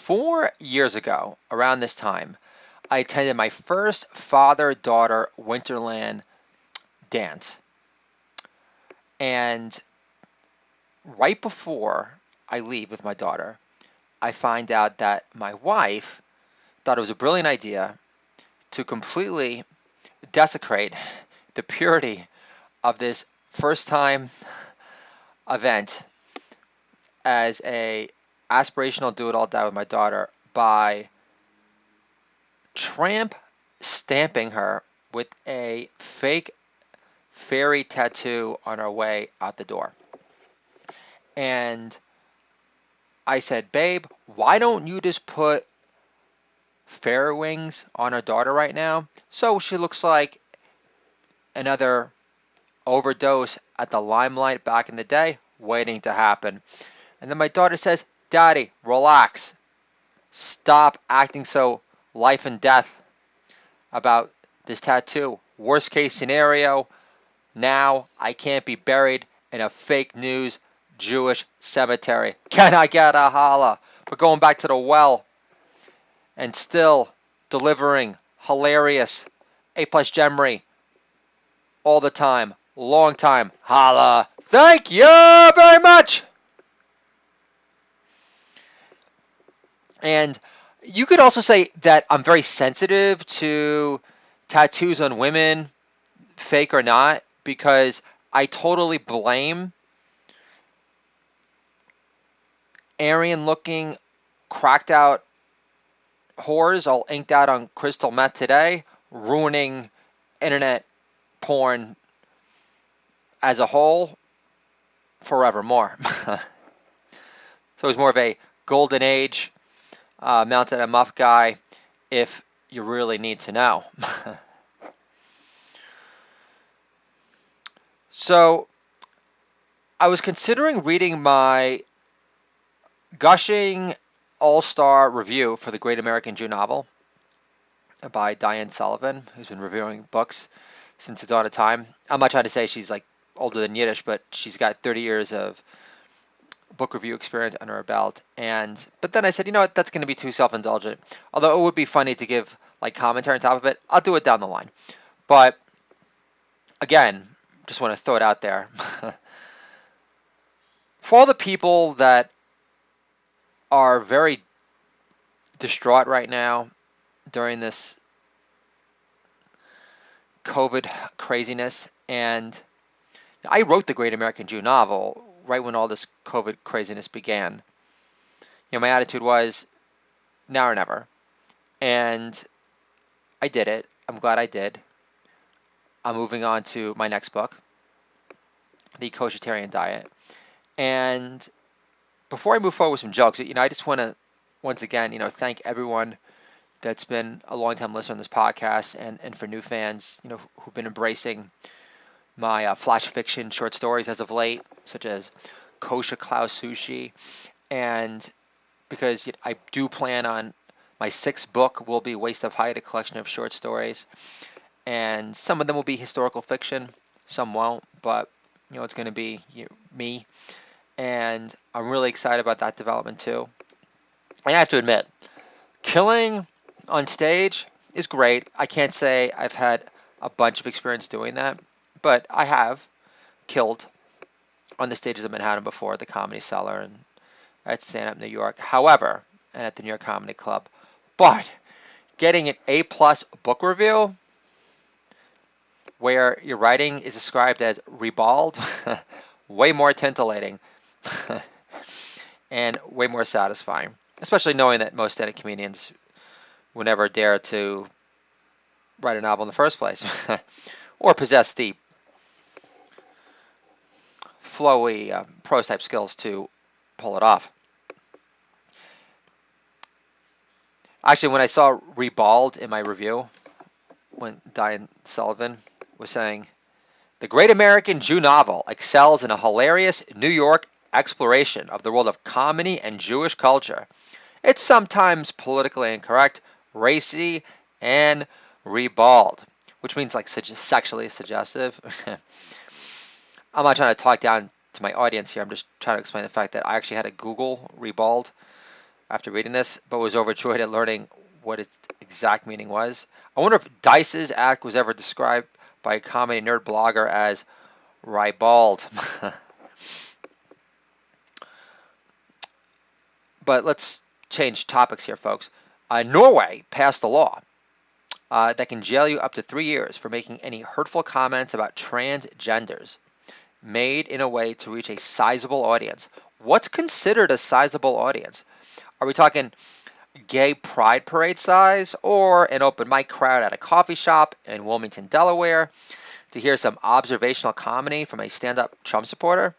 4 years ago, around this time, I attended my first father-daughter Winterland dance. And right before I leave with my daughter, I find out that my wife thought it was a brilliant idea to completely desecrate the purity of this first time event as a aspirational do it all die with my daughter by tramp stamping her with a fake fairy tattoo on our way out the door. And I said, babe, why don't you just put fairy wings on our daughter right now so she looks like another overdose at the Limelight back in the day waiting to happen. And then my daughter says, Daddy, relax. Stop acting so life and death about this tattoo. Worst case scenario, now I can't be buried in a fake news Jewish cemetery. Can I get a holla for going back to the well and still delivering hilarious A+ Gemry all the time, long time. Holla. Thank you very much. And you could also say that I'm very sensitive to tattoos on women, fake or not, because I totally blame Aryan-looking, cracked out whores all inked out on crystal meth today, ruining internet porn as a whole forevermore. So it's more of a golden age mounted a muff guy if you really need to know. So I was considering reading my gushing all-star review for the Great American Jew Novel by Diane Sullivan, who's been reviewing books since the dawn of time. I'm not trying to say she's like older than Yiddish, but she's got 30 years of book review experience under her belt. But then I said, you know what, that's going to be too self-indulgent. Although it would be funny to give like commentary on top of it, I'll do it down the line. But again, just want to throw it out there. For all the people that are very distraught right now during this COVID craziness, and I wrote the Great American Jew Novel right when all this COVID craziness began. You know, my attitude was now or never. And I did it. I'm glad I did. I'm moving on to my next book, The Koshertarian Diet. And before I move forward with some jokes, you know, I just want to once again, you know, thank everyone that's been a long-time listener on this podcast, and for new fans, you know, who've been embracing my flash fiction short stories as of late, such as Kosher Klaus Sushi. And because I do plan on my sixth book will be Waste of Height, a collection of short stories. And some of them will be historical fiction, some won't, but you know, it's going to be me. And I'm really excited about that development too. And I have to admit, killing on stage is great. I can't say I've had a bunch of experience doing that, but I have killed on the stages of Manhattan before, the Comedy Cellar and at Stand Up New York. However, and at the New York Comedy Club. But getting an A+ book review where your writing is described as ribald, way more titillating and way more satisfying, especially knowing that most stand-up comedians would never dare to write a novel in the first place or possess the flowy prose type skills to pull it off. Actually, when I saw ribald in my review, when Diane Sullivan was saying, the Great American Jew Novel excels in a hilarious New York exploration of the world of comedy and Jewish culture. It's sometimes politically incorrect, racy, and ribald, which means like sexually suggestive. I'm not trying to talk down to my audience here. I'm just trying to explain the fact that I actually had to Google ribald after reading this, but was overjoyed at learning what its exact meaning was. I wonder if Dice's act was ever described by a comedy nerd blogger as ribald. But let's change topics here, folks. Norway passed a law that can jail you up to 3 years for making any hurtful comments about transgenders made in a way to reach a sizable audience. What's considered a sizable audience? Are we talking gay pride parade size or an open mic crowd at a coffee shop in Wilmington, Delaware to hear some observational comedy from a stand-up Trump supporter?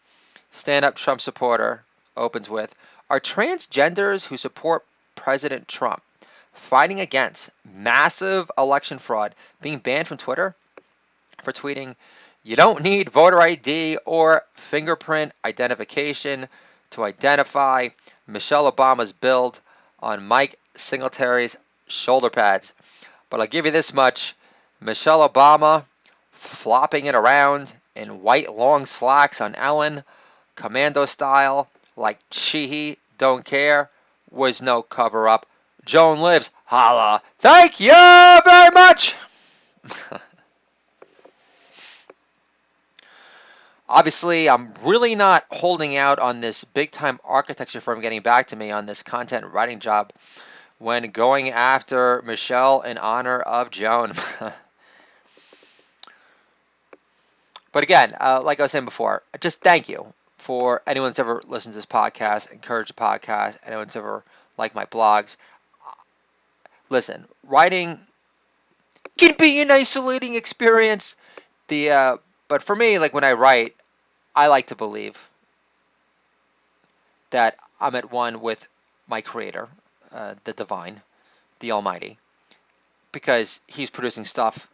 Stand-up Trump supporter opens with, are transgenders who support President Trump fighting against massive election fraud being banned from Twitter for tweeting, you don't need voter ID or fingerprint identification to identify Michelle Obama's build on Mike Singletary's shoulder pads. But I'll give you this much, Michelle Obama flopping it around in white long slacks on Ellen, commando style, like she don't care, was no cover-up. Joan lives. Holla. Thank you very much. Obviously, I'm really not holding out on this big-time architecture firm getting back to me on this content writing job when going after Michelle in honor of Joan. But again, like I was saying before, just thank you for anyone that's ever listened to this podcast, encouraged the podcast, anyone that's ever liked my blogs. Listen, writing can be an isolating experience. But for me, like when I write, I like to believe that I'm at one with my creator, the divine, the almighty, because he's producing stuff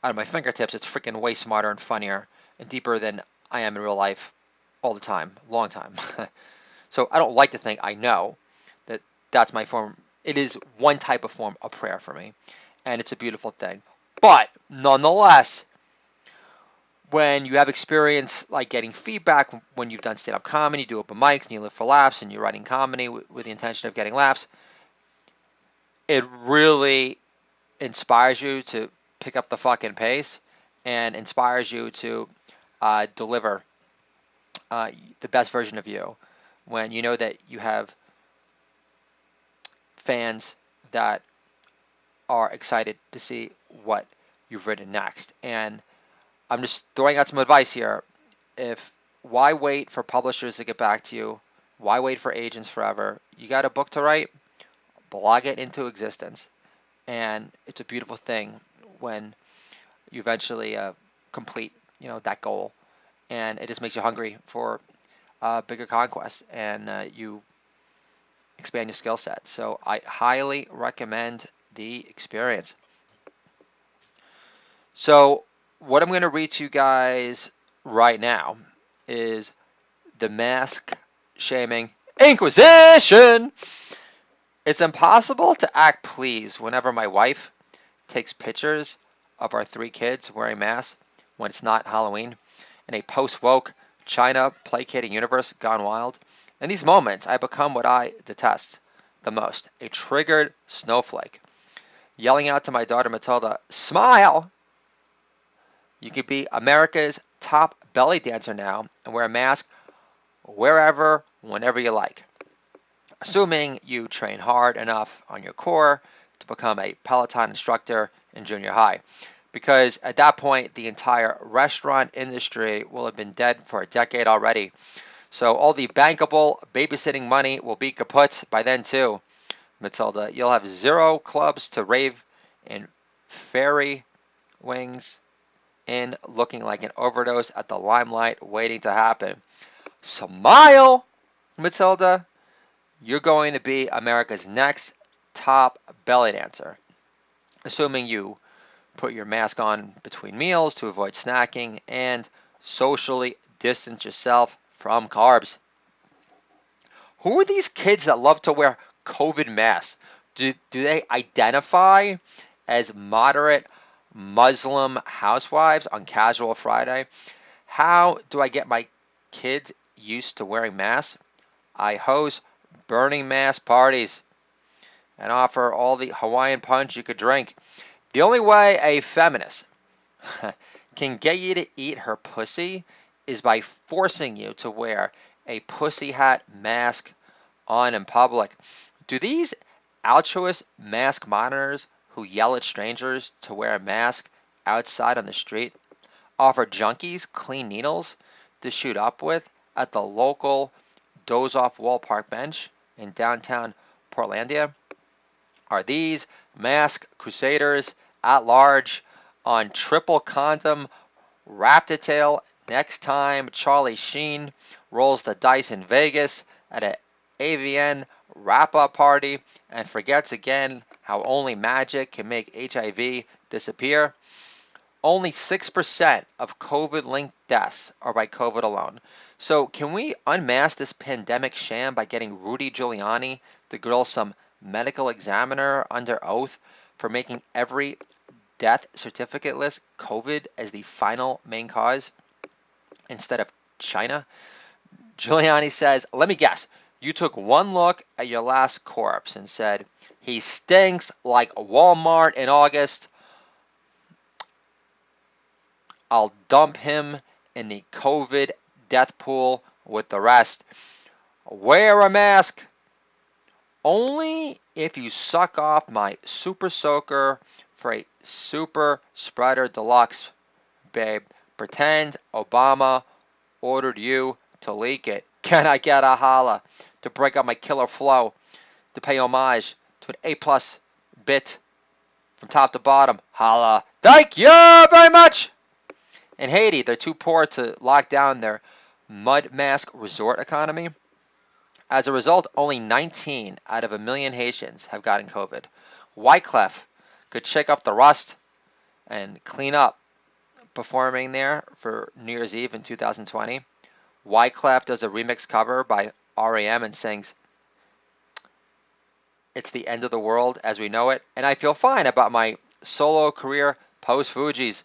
out of my fingertips. It's freaking way smarter and funnier and deeper than I am in real life all the time, long time. So I don't like to think I know that that's my form. It is one type of form of prayer for me, and it's a beautiful thing. But nonetheless, when you have experience like getting feedback when you've done stand-up comedy, you do open mics, and you live for laughs, and you're writing comedy with the intention of getting laughs, it really inspires you to pick up the fucking pace and inspires you to deliver the best version of you when you know that you have fans that are excited to see what you've written next. And I'm just throwing out some advice here. Why wait for publishers to get back to you? Why wait for agents forever? You got a book to write, blog it into existence. And it's a beautiful thing when you eventually complete, that goal. And it just makes you hungry for bigger conquests, and you expand your skill set. So I highly recommend the experience. So what I'm going to read to you guys right now is the mask shaming Inquisition. It's impossible to act pleased whenever my wife takes pictures of our 3 kids wearing masks when it's not Halloween in a post-woke, China placating universe gone wild. In these moments, I become what I detest the most, a triggered snowflake, yelling out to my daughter Matilda, smile! You could be America's top belly dancer now and wear a mask wherever, whenever you like. Assuming you train hard enough on your core to become a Peloton instructor in junior high. Because at that point, the entire restaurant industry will have been dead for a decade already. So all the bankable babysitting money will be kaput by then too, Matilda. You'll have 0 clubs to rave in fairy wings in looking like an overdose at the limelight waiting to happen. Smile, Matilda. You're going to be America's next top belly dancer. Assuming you put your mask on between meals to avoid snacking and socially distance yourself from carbs. Who are these kids that love to wear COVID masks? Do they identify as moderate Muslim housewives on Casual Friday? How do I get my kids used to wearing masks? I hose burning mass parties, and offer all the Hawaiian punch you could drink. The only way a feminist can get you to eat her pussy is by forcing you to wear a pussy hat mask on in public. Do these altruist mask monitors who yell at strangers to wear a mask outside on the street offer junkies clean needles to shoot up with at the local doze off wall park bench in downtown Portlandia? Are these mask crusaders at large on triple condom Raptor next time Charlie Sheen rolls the dice in Vegas at an AVN wrap-up party and forgets again how only magic can make HIV disappear? Only 6% of COVID-linked deaths are by COVID alone. So can we unmask this pandemic sham by getting Rudy Giuliani to grill some medical examiner under oath for making every death certificate list COVID as the final main cause instead of China? Giuliani says, let me guess, you took one look at your last corpse and said, he stinks like Walmart in August. I'll dump him in the COVID death pool with the rest. Wear a mask. Only if you suck off my super soaker for a super spreader deluxe, babe. Pretend Obama ordered you to leak it. Can I get a holla to break up my killer flow, to pay homage to an A+ bit from top to bottom? Holla. Thank you very much. In Haiti, they're too poor to lock down their mud mask resort economy. As a result, only 19 out of a million Haitians have gotten COVID. Wyclef could shake up the rust and clean up performing there for New Year's Eve in 2020. Wyclef does a remix cover by REM and sings, "It's the end of the world as we know it," and I feel fine about my solo career post Fugees,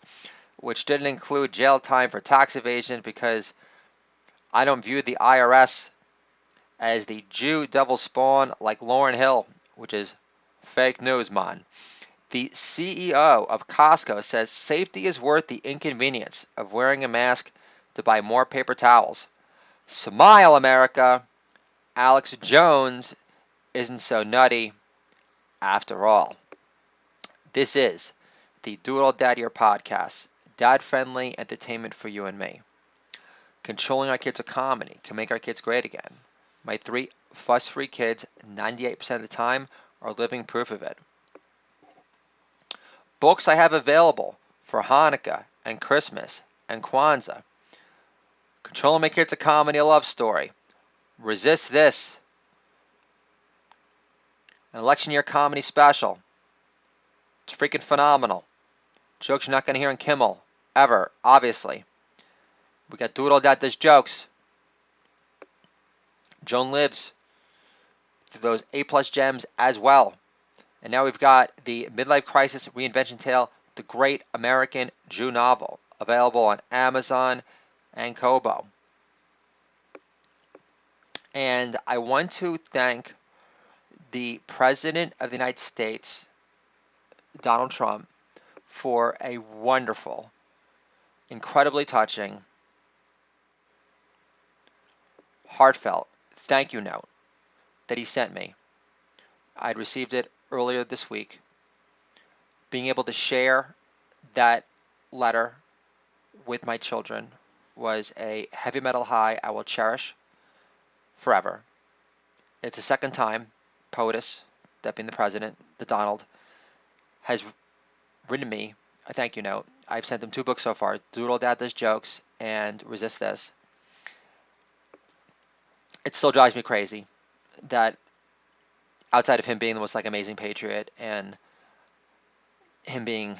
which didn't include jail time for tax evasion because I don't view the IRS as the Jew devil spawn like Lauryn Hill, which is fake news, man. The CEO of Costco says safety is worth the inconvenience of wearing a mask to buy more paper towels. Smile, America. Alex Jones isn't so nutty after all. This is the Doodle Daddier podcast, dad-friendly entertainment for you and me. Controlling our kids with comedy can make our kids great again. My 3 fuss-free kids, 98% of the time, are living proof of it. Books I have available for Hanukkah and Christmas and Kwanzaa. Controlling My Kids, a Comedy, a love story. Resist This. An election year comedy special. It's freaking phenomenal. Jokes you're not going to hear in Kimmel. Ever, obviously. We got Doodle Dad Does Jokes. Joan Lives. To those A+ gems as well. And now we've got the midlife crisis reinvention tale, The Great American Jew Novel, available on Amazon and Kobo. And I want to thank the President of the United States, Donald Trump, for a wonderful, incredibly touching, heartfelt thank you note that he sent me. I'd received it earlier this week. Being able to share that letter with my children was a heavy metal high I will cherish forever. It's the second time POTUS, that being the president, the Donald, has written me a thank you note. I've sent him 2 books so far, Doodle Dad Does Jokes and Resist This. It still drives me crazy that outside of him being the most amazing patriot and him being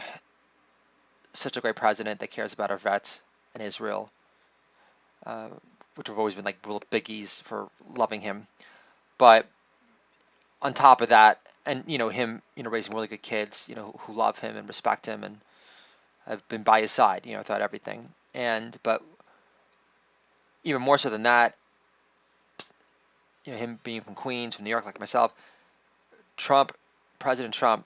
such a great president that cares about our vets and Israel, which have always been real biggies for loving him. But on top of that, and him, raising really good kids, who love him and respect him and have been by his side, throughout everything. But even more so than that, him being from Queens, from New York, like myself, President Trump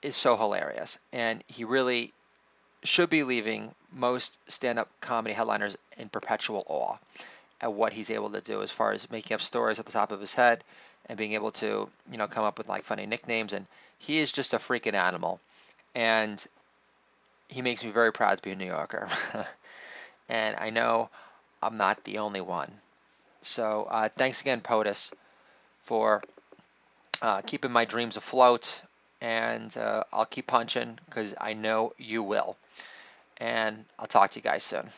is so hilarious, and he really should be leaving most stand-up comedy headliners in perpetual awe at what he's able to do as far as making up stories at the top of his head and being able to, come up with like funny nicknames. And he is just a freaking animal. And he makes me very proud to be a New Yorker. And I know I'm not the only one. So thanks again, POTUS, for keeping my dreams afloat. And I'll keep punching because I know you will. And I'll talk to you guys soon.